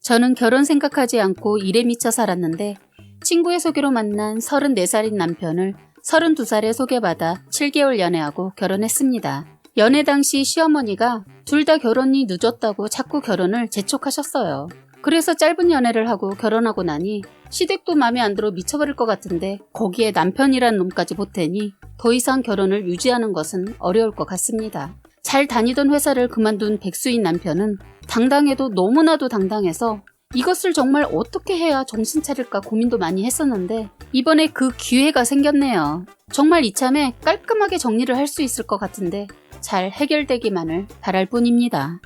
저는 결혼 생각하지 않고 일에 미쳐 살았는데 친구의 소개로 만난 34살인 남편을 32살에 소개받아 7개월 연애하고 결혼했습니다. 연애 당시 시어머니가 둘 다 결혼이 늦었다고 자꾸 결혼을 재촉하셨어요. 그래서 짧은 연애를 하고 결혼하고 나니 시댁도 마음에 안 들어 미쳐버릴 것 같은데 거기에 남편이란 놈까지 보태니 더 이상 결혼을 유지하는 것은 어려울 것 같습니다. 잘 다니던 회사를 그만둔 백수인 남편은 당당해도 너무나도 당당해서 이것을 정말 어떻게 해야 정신 차릴까 고민도 많이 했었는데 이번에 그 기회가 생겼네요. 정말 이참에 깔끔하게 정리를 할 수 있을 것 같은데 잘 해결되기만을 바랄 뿐입니다.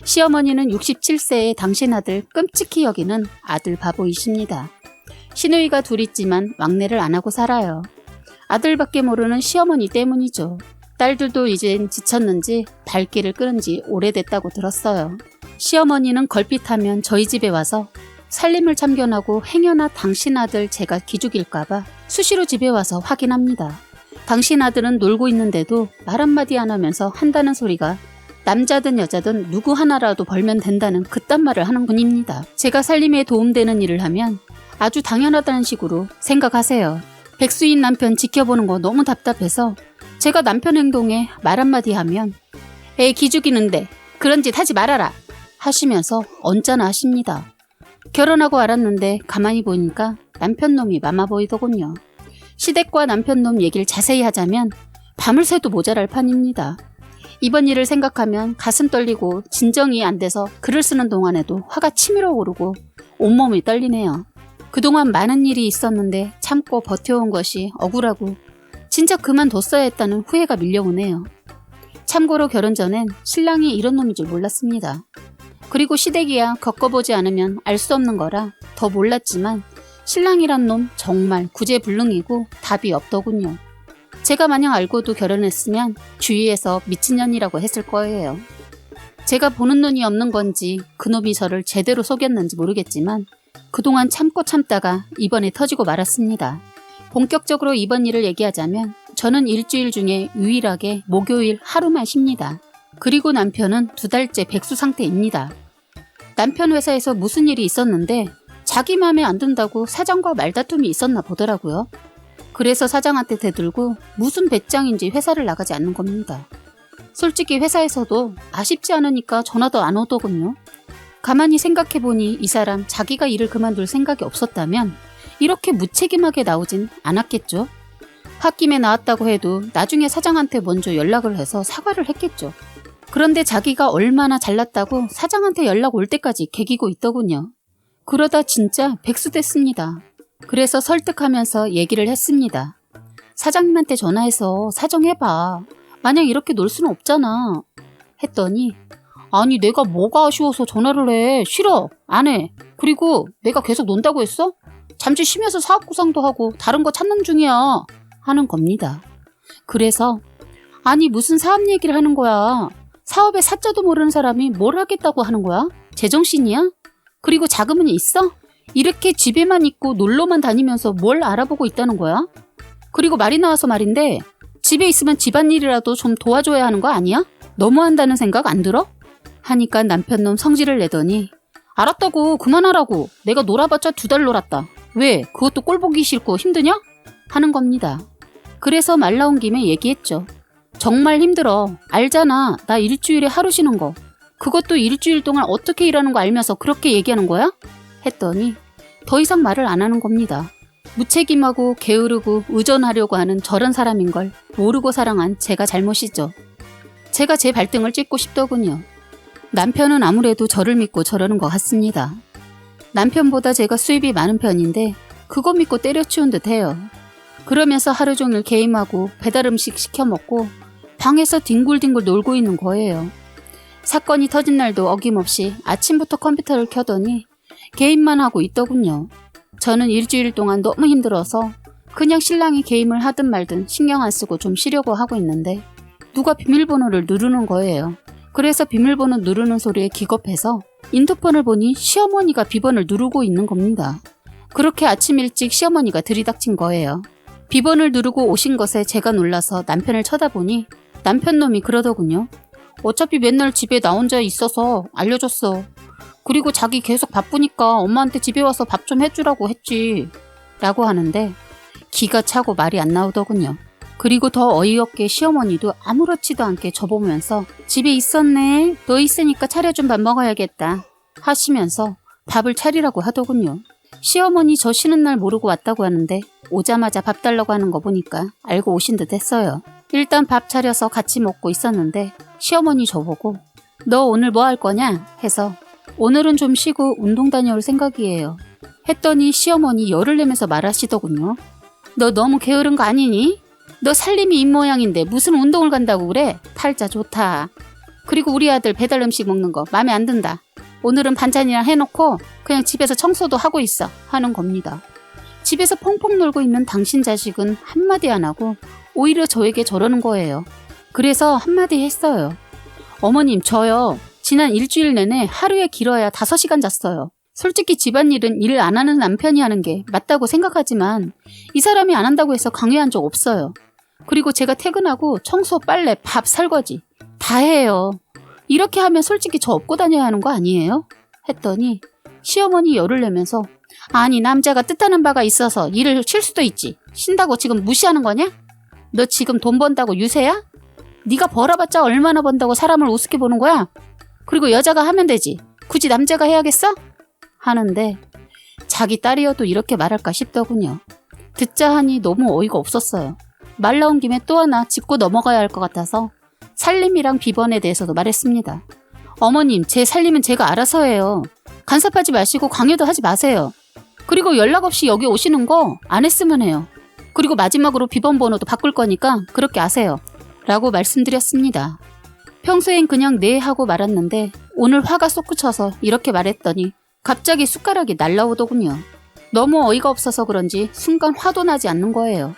시어머니는 67세의 당신 아들 끔찍히 여기는 아들 바보이십니다. 시누이가 둘 있지만 왕래를 안 하고 살아요. 아들밖에 모르는 시어머니 때문이죠. 딸들도 이젠 지쳤는지 발길을 끊은 지 오래됐다고 들었어요. 시어머니는 걸핏하면 저희 집에 와서 살림을 참견하고 행여나 당신 아들 제가 기죽일까봐 수시로 집에 와서 확인합니다. 당신 아들은 놀고 있는데도 말 한마디 안 하면서 한다는 소리가 남자든 여자든 누구 하나라도 벌면 된다는 그딴 말을 하는 분입니다. 제가 살림에 도움되는 일을 하면 아주 당연하다는 식으로 생각하세요. 백수인 남편 지켜보는 거 너무 답답해서 제가 남편 행동에 말 한마디 하면 애 기죽이는데 그런 짓 하지 말아라 하시면서 언짢아 하십니다. 결혼하고 알았는데 가만히 보니까 남편놈이 맘아 보이더군요. 시댁과 남편놈 얘기를 자세히 하자면 밤을 새도 모자랄 판입니다. 이번 일을 생각하면 가슴 떨리고 진정이 안 돼서 글을 쓰는 동안에도 화가 치밀어 오르고 온몸이 떨리네요. 그동안 많은 일이 있었는데 참고 버텨온 것이 억울하고 진짜 그만뒀어야 했다는 후회가 밀려오네요. 참고로 결혼 전엔 신랑이 이런 놈인 줄 몰랐습니다. 그리고 시댁이야 겪어보지 않으면 알 수 없는 거라 더 몰랐지만 신랑이란 놈 정말 구제불능이고 답이 없더군요. 제가 마냥 알고도 결혼했으면 주위에서 미친년이라고 했을 거예요. 제가 보는 눈이 없는 건지 그놈이 저를 제대로 속였는지 모르겠지만 그동안 참고 참다가 이번에 터지고 말았습니다. 본격적으로 이번 일을 얘기하자면 저는 일주일 중에 유일하게 목요일 하루만 쉽니다. 그리고 남편은 2달째 백수 상태입니다. 남편 회사에서 무슨 일이 있었는데 자기 마음에 안 든다고 사장과 말다툼이 있었나 보더라고요. 그래서 사장한테 대들고 무슨 배짱인지 회사를 나가지 않는 겁니다. 솔직히 회사에서도 아쉽지 않으니까 전화도 안 오더군요. 가만히 생각해보니 이 사람 자기가 일을 그만둘 생각이 없었다면 이렇게 무책임하게 나오진 않았겠죠. 홧김에 나왔다고 해도 나중에 사장한테 먼저 연락을 해서 사과를 했겠죠. 그런데 자기가 얼마나 잘났다고 사장한테 연락 올 때까지 개기고 있더군요. 그러다 진짜 백수 됐습니다. 그래서 설득하면서 얘기를 했습니다. 사장님한테 전화해서 사정해봐. 만약 이렇게 놀 수는 없잖아. 했더니 아니 내가 뭐가 아쉬워서 전화를 해. 싫어. 안 해. 그리고 내가 계속 논다고 했어? 잠시 쉬면서 사업구상도 하고 다른 거 찾는 중이야. 하는 겁니다. 그래서 아니 무슨 사업 얘기를 하는 거야. 사업에 사자도 모르는 사람이 뭘 하겠다고 하는 거야? 제정신이야? 그리고 자금은 있어? 이렇게 집에만 있고 놀러만 다니면서 뭘 알아보고 있다는 거야? 그리고 말이 나와서 말인데 집에 있으면 집안일이라도 좀 도와줘야 하는 거 아니야? 너무한다는 생각 안 들어? 하니까 남편놈 성질을 내더니 알았다고 그만하라고. 내가 놀아봤자 2달 놀았다. 왜? 그것도 꼴 보기 싫고 힘드냐? 하는 겁니다. 그래서 말 나온 김에 얘기했죠. 정말 힘들어. 알잖아. 나 일주일에 하루 쉬는 거. 그것도 일주일 동안 어떻게 일하는 거 알면서 그렇게 얘기하는 거야? 했더니 더 이상 말을 안 하는 겁니다. 무책임하고 게으르고 의존하려고 하는 저런 사람인 걸 모르고 사랑한 제가 잘못이죠. 제가 제 발등을 찍고 싶더군요. 남편은 아무래도 저를 믿고 저러는 것 같습니다. 남편보다 제가 수입이 많은 편인데 그거 믿고 때려치운 듯 해요. 그러면서 하루 종일 게임하고 배달 음식 시켜 먹고 방에서 뒹굴뒹굴 놀고 있는 거예요. 사건이 터진 날도 어김없이 아침부터 컴퓨터를 켜더니 게임만 하고 있더군요. 저는 일주일 동안 너무 힘들어서 그냥 신랑이 게임을 하든 말든 신경 안 쓰고 좀 쉬려고 하고 있는데 누가 비밀번호를 누르는 거예요. 그래서 비밀번호 누르는 소리에 기겁해서 인터폰을 보니 시어머니가 비번을 누르고 있는 겁니다. 그렇게 아침 일찍 시어머니가 들이닥친 거예요. 비번을 누르고 오신 것에 제가 놀라서 남편을 쳐다보니 남편놈이 그러더군요. 어차피 맨날 집에 나 혼자 있어서 알려줬어. 그리고 자기 계속 바쁘니까 엄마한테 집에 와서 밥 좀 해주라고 했지. 라고 하는데 기가 차고 말이 안 나오더군요. 그리고 더 어이없게 시어머니도 아무렇지도 않게 저보면서 집에 있었네. 너 있으니까 차려준 밥 먹어야겠다. 하시면서 밥을 차리라고 하더군요. 시어머니 저 쉬는 날 모르고 왔다고 하는데 오자마자 밥 달라고 하는 거 보니까 알고 오신 듯 했어요. 일단 밥 차려서 같이 먹고 있었는데 시어머니 저보고 너 오늘 뭐 할 거냐? 해서 오늘은 좀 쉬고 운동 다녀올 생각이에요. 했더니 시어머니 열을 내면서 말하시더군요. 너 너무 게으른 거 아니니? 너 살림이 입모양인데 무슨 운동을 간다고 그래? 팔자 좋다. 그리고 우리 아들 배달 음식 먹는 거 마음에 안 든다. 오늘은 반찬이랑 해놓고 그냥 집에서 청소도 하고 있어 하는 겁니다. 집에서 펑펑 놀고 있는 당신 자식은 한마디 안 하고 오히려 저에게 저러는 거예요. 그래서 한마디 했어요. 어머님 저요. 지난 일주일 내내 하루에 길어야 5시간 잤어요. 솔직히 집안일은 일 안 하는 남편이 하는 게 맞다고 생각하지만 이 사람이 안 한다고 해서 강요한 적 없어요. 그리고 제가 퇴근하고 청소, 빨래, 밥, 설거지 다 해요. 이렇게 하면 솔직히 저 업고 다녀야 하는 거 아니에요? 했더니 시어머니 열을 내면서 아니 남자가 뜻하는 바가 있어서 일을 쉴 수도 있지. 쉰다고 지금 무시하는 거냐? 너 지금 돈 번다고 유세야? 네가 벌어봤자 얼마나 번다고 사람을 우습게 보는 거야? 그리고 여자가 하면 되지. 굳이 남자가 해야겠어? 하는데 자기 딸이어도 이렇게 말할까 싶더군요. 듣자 하니 너무 어이가 없었어요. 말 나온 김에 또 하나 짚고 넘어가야 할 것 같아서 살림이랑 비번에 대해서도 말했습니다. 어머님, 제 살림은 제가 알아서 해요. 간섭하지 마시고 강요도 하지 마세요. 그리고 연락 없이 여기 오시는 거 안 했으면 해요. 그리고 마지막으로 비번 번호도 바꿀 거니까 그렇게 아세요. 라고 말씀드렸습니다. 평소엔 그냥 네 하고 말았는데 오늘 화가 솟구쳐서 이렇게 말했더니 갑자기 숟가락이 날라오더군요. 너무 어이가 없어서 그런지 순간 화도 나지 않는 거예요.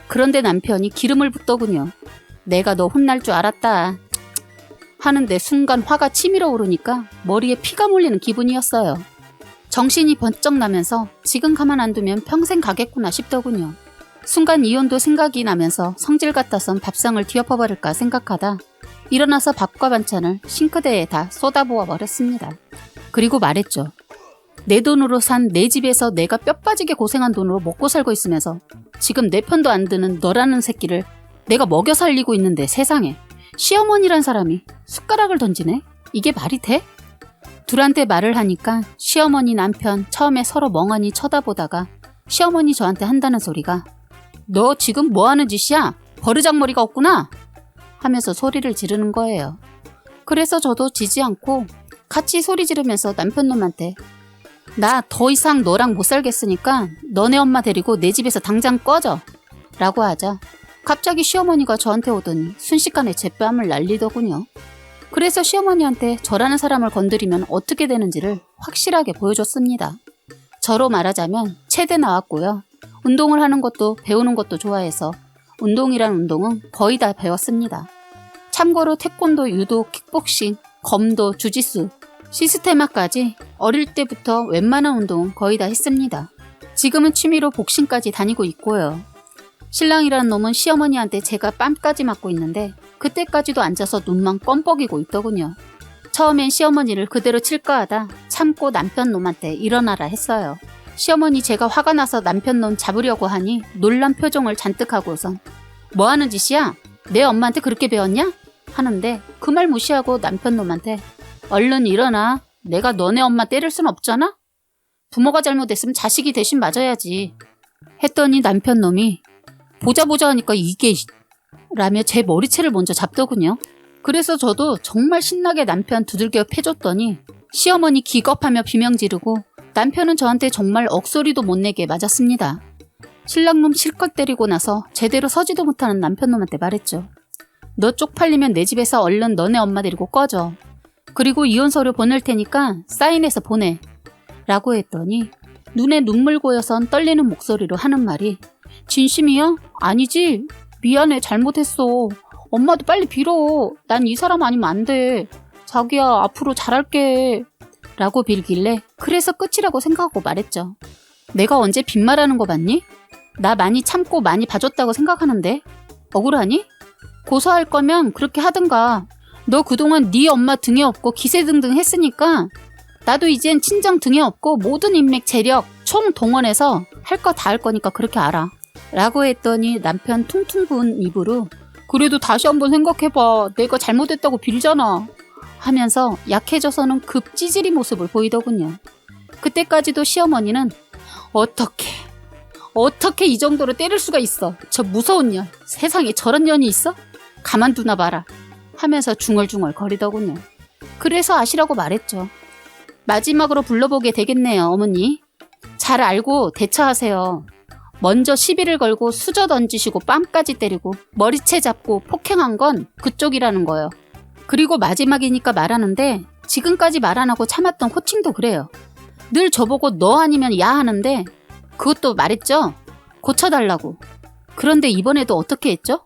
그런데 남편이 기름을 붓더군요. 내가 너 혼날 줄 알았다. 하는데 순간 화가 치밀어 오르니까 머리에 피가 몰리는 기분이었어요. 정신이 번쩍 나면서 지금 가만 안 두면 평생 가겠구나 싶더군요. 순간 이혼도 생각이 나면서 성질 같아선 밥상을 뒤엎어버릴까 생각하다 일어나서 밥과 반찬을 싱크대에 다 쏟아부어 버렸습니다. 그리고 말했죠. 내 돈으로 산 내 집에서 내가 뼈 빠지게 고생한 돈으로 먹고 살고 있으면서 지금 내 편도 안 드는 너라는 새끼를 내가 먹여 살리고 있는데 세상에 시어머니란 사람이 숟가락을 던지네? 이게 말이 돼? 둘한테 말을 하니까 시어머니 남편 처음에 서로 멍하니 쳐다보다가 시어머니 저한테 한다는 소리가 너 지금 뭐 하는 짓이야? 버르장머리가 없구나? 하면서 소리를 지르는 거예요. 그래서 저도 지지 않고 같이 소리 지르면서 남편 놈한테 나 더 이상 너랑 못 살겠으니까 너네 엄마 데리고 내 집에서 당장 꺼져 라고 하자 갑자기 시어머니가 저한테 오더니 순식간에 제 뺨을 날리더군요. 그래서 시어머니한테 저라는 사람을 건드리면 어떻게 되는지를 확실하게 보여줬습니다. 저로 말하자면 체대 나왔고요. 운동을 하는 것도 배우는 것도 좋아해서 운동이란 운동은 거의 다 배웠습니다. 참고로 태권도, 유도, 킥복싱, 검도, 주짓수, 시스테마까지 어릴 때부터 웬만한 운동은 거의 다 했습니다. 지금은 취미로 복싱까지 다니고 있고요. 신랑이라는 놈은 시어머니한테 제가 뺨까지 맞고 있는데 그때까지도 앉아서 눈만 껌뻑이고 있더군요. 처음엔 시어머니를 그대로 칠까 하다 참고 남편 놈한테 일어나라 했어요. 시어머니 제가 화가 나서 남편 놈 잡으려고 하니 놀란 표정을 잔뜩 하고선 뭐 하는 짓이야? 내 엄마한테 그렇게 배웠냐? 하는데 그 말 무시하고 남편 놈한테 얼른 일어나. 내가 너네 엄마 때릴 순 없잖아? 부모가 잘못했으면 자식이 대신 맞아야지. 했더니 남편 놈이 보자 하니까 이게 라며 제 머리채를 먼저 잡더군요. 그래서 저도 정말 신나게 남편 두들겨 패줬더니 시어머니 기겁하며 비명 지르고 남편은 저한테 정말 억소리도 못 내게 맞았습니다. 신랑놈 실컷 때리고 나서 제대로 서지도 못하는 남편놈한테 말했죠. 너 쪽팔리면 내 집에서 얼른 너네 엄마 데리고 꺼져. 그리고 이혼 서류 보낼 테니까 사인해서 보내. 라고 했더니 눈에 눈물 고여선 떨리는 목소리로 하는 말이 진심이야? 아니지. 미안해. 잘못했어. 엄마도 빨리 빌어. 난 이 사람 아니면 안 돼. 자기야 앞으로 잘할게. 라고 빌길래 그래서 끝이라고 생각하고 말했죠. 내가 언제 빈말하는 거 봤니? 나 많이 참고 많이 봐줬다고 생각하는데 억울하니? 고소할 거면 그렇게 하든가. 너 그동안 네 엄마 등에 업고 기세등등 했으니까 나도 이젠 친정 등에 업고 모든 인맥 재력 총 동원해서 할 거 다 할 거니까 그렇게 알아. 라고 했더니 남편 퉁퉁 부은 입으로 그래도 다시 한번 생각해봐. 내가 잘못했다고 빌잖아. 하면서 약해져서는 급 찌질이 모습을 보이더군요. 그때까지도 시어머니는 어떻게 이 정도로 때릴 수가 있어. 저 무서운 년. 세상에 저런 년이 있어? 가만두나 봐라. 하면서 중얼중얼 거리더군요. 그래서 아시라고 말했죠. 마지막으로 불러보게 되겠네요, 어머니. 잘 알고 대처하세요. 먼저 시비를 걸고 수저 던지시고 뺨까지 때리고 머리채 잡고 폭행한 건 그쪽이라는 거예요. 그리고 마지막이니까 말하는데 지금까지 말 안 하고 참았던 호칭도 그래요. 늘 저보고 너 아니면 야 하는데 그것도 말했죠? 고쳐달라고. 그런데 이번에도 어떻게 했죠?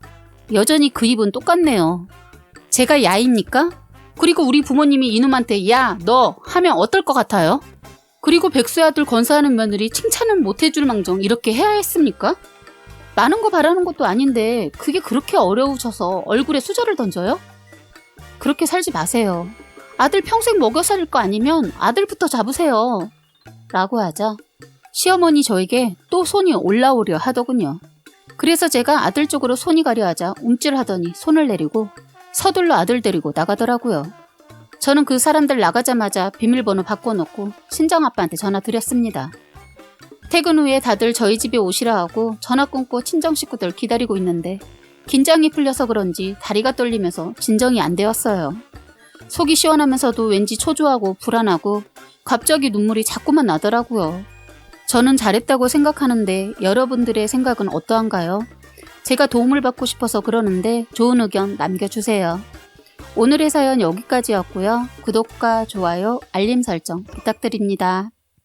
여전히 그 입은 똑같네요. 제가 야입니까? 그리고 우리 부모님이 이놈한테 야, 너 하면 어떨 것 같아요? 그리고 백수의 아들 건사하는 며느리 칭찬은 못해줄 망정 이렇게 해야 했습니까? 많은 거 바라는 것도 아닌데 그게 그렇게 어려우셔서 얼굴에 수저를 던져요? 그렇게 살지 마세요. 아들 평생 먹여 살릴 거 아니면 아들부터 잡으세요. 라고 하자 시어머니 저에게 또 손이 올라오려 하더군요. 그래서 제가 아들 쪽으로 손이 가려 하자 움찔하더니 손을 내리고 서둘러 아들 데리고 나가더라고요. 저는 그 사람들 나가자마자 비밀번호 바꿔놓고 친정아빠한테 전화 드렸습니다. 퇴근 후에 다들 저희 집에 오시라 하고 전화 끊고 친정 식구들 기다리고 있는데 긴장이 풀려서 그런지 다리가 떨리면서 진정이 안 되었어요. 속이 시원하면서도 왠지 초조하고 불안하고 갑자기 눈물이 자꾸만 나더라고요. 저는 잘했다고 생각하는데 여러분들의 생각은 어떠한가요? 제가 도움을 받고 싶어서 그러는데 좋은 의견 남겨주세요. 오늘의 사연 여기까지였고요. 구독과 좋아요, 알림 설정 부탁드립니다.